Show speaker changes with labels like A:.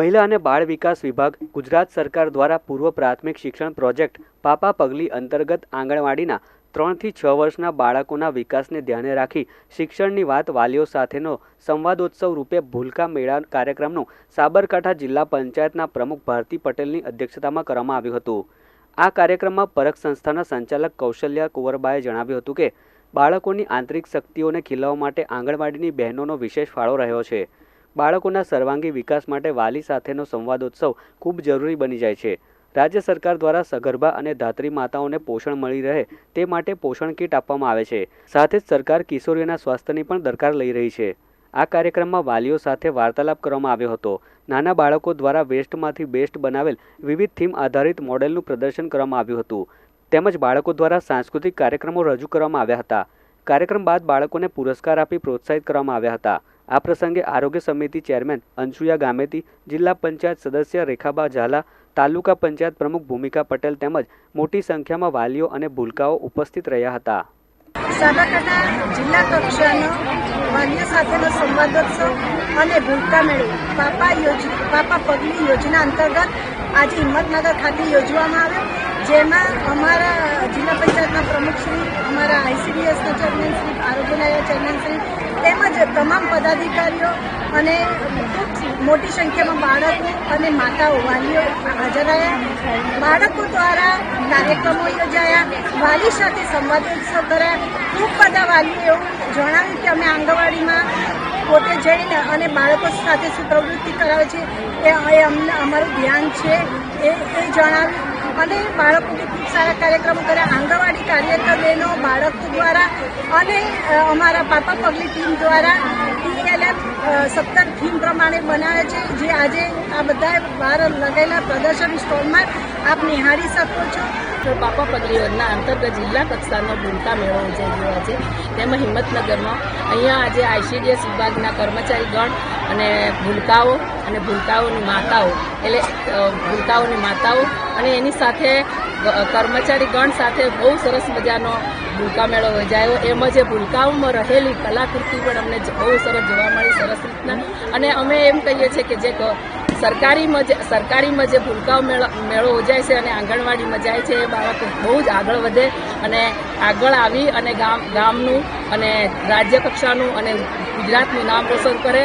A: મહિલા અને બાળ વિકાસ વિભાગ ગુજરાત સરકાર દ્વારા પૂર્વ પ્રાથમિક શિક્ષણ પ્રોજેક્ટ પાપા પગલી અંતર્ગત આંગણવાડીના 3 થી 6 વર્ષના બાળકોના વિકાસને ધ્યાને રાખી શિક્ષણની વાત વાલીઓ સાથેનો સંવાદોત્સવ રૂપે ભૂલકા મેળા કાર્યક્રમનું સાબરકાંઠા જિલ્લા પંચાયતના પ્રમુખ ભારતી પટેલની અધ્યક્ષતામાં કરવામાં આવ્યું હતું। આ કાર્યક્રમમાં પરખ સંસ્થાના સંચાલક કૌશલ્યા કુંવરબાએ જણાવ્યું હતું કે બાળકોની આંતરિક શક્તિઓને ખીલવવા માટે આંગણવાડીની બહેનોનો વિશેષ ફાળો રહ્યો છે। બાળકોના સર્વાંગી વિકાસ માટે વાલી સાથેનો સંવાદોત્સવ ખૂબ જરૂરી બની જાય છે। રાજ્ય સરકાર દ્વારા સગર્ભા અને ધાત્રી માતાઓને પોષણ મળી રહે તે માટે પોષણ કીટ આપવામાં આવે છે। સાથે જ સરકાર કિશોરીઓના સ્વાસ્થ્યની પણ દરકાર લઈ રહી છે। આ કાર્યક્રમમાં વાલીઓ સાથે વાર્તાલાપ કરવામાં આવ્યો હતો। નાના બાળકો દ્વારા વેસ્ટમાંથી બેસ્ટ બનાવેલ વિવિધ થીમ આધારિત મોડેલનું પ્રદર્શન કરવામાં આવ્યું હતું તેમજ બાળકો દ્વારા સાંસ્કૃતિક કાર્યક્રમો રજૂ કરવામાં આવ્યા હતા। કાર્યક્રમ બાદ બાળકોને પુરસ્કાર આપી પ્રોત્સાહિત કરવામાં આવ્યા હતા। આ પ્રસંગે આરોગ્ય સમિતિ ચેરમેન અંશુયા ગામેતી, જિલ્લા પંચાયત સદસ્ય રેખાબા ઝાલા, તાલુકા પંચાયત પ્રમુખ ભૂમિકા પટેલ તેમજ મોટી સંખ્યામાં વાલીઓ અને ભૂલકાઓ ઉપસ્થિત રહ્યા હતા।
B: સાબરકાંઠા જિલ્લા કક્ષાનો વાલીઓ સાથેનો સંવાદોત્સવ અને ભૂલકા મેળો પાપા પગલી યોજના અંતર્ગત આજે હિંમતનગર ખાતે યોજવામાં આવ્યો, જેમાં અમારા જિલ્લા પંચાયતના પ્રમુખશ્રી, અમારા ICDSના ચેરમેનશ્રી, આરોગ્યના ચેરમેનશ્રી તેમજ તમામ પદાધિકારીઓ અને ખૂબ મોટી સંખ્યામાં બાળકો અને માતાઓ વાલીઓ હાજર રહ્યા। બાળકો દ્વારા કાર્યક્રમો યોજાયા, વાલી સાથે સંવાદોત્સવ કરાયા। ખૂબ બધા વાલીઓ એવું જણાવ્યું કે અમે આંગણવાડીમાં પોતે જઈને અને બાળકો સાથે શું પ્રવૃત્તિ કરાવે છે એ અમને અમારું ધ્યાન છે એ જણાવ્યું અને બાળકોને ખૂબ સારા કાર્યક્રમો કર્યા। આંગણવાડી કાર્યકર બહેનો બાળકો દ્વારા અને અમારા પાપા પગલી ટીમ દ્વારા TLF 17 થીમ પ્રમાણે બનાવે છે, જે આજે આ બધા બહાર લગાવેલા પ્રદર્શન સ્ટોલમાં આપ નિહાળી શકો છો।
C: પાપા પગલી યોજના અંતર્ગત જિલ્લા કક્ષાનો ભૂલકા મેળો યોજાયો છે, તેમાં હિંમતનગરમાં અહીંયા આજે ICDS વિભાગના કર્મચારીગણ અને ભૂલકાઓની માતાઓ અને એની સાથે કર્મચારીગણ સાથે બહુ સરસ મજાનો ભૂલકા મેળો યોજાયો। એમાં જે ભૂલકાઓમાં રહેલી કલાકૃતિ પણ અમને બહુ સરસ જોવા મળી, સરસ રીતના। અને અમે એમ કહીએ છીએ કે જે સરકારીમાં જે ભૂલકાઓ મેળો યોજાય છે અને આંગણવાડીમાં જાય છે એ બાળકો બહુ જ આગળ વધે અને આગળ આવી અને ગામનું અને રાજ્ય કક્ષાનું અને ગુજરાતનું નામ રોશન કરે।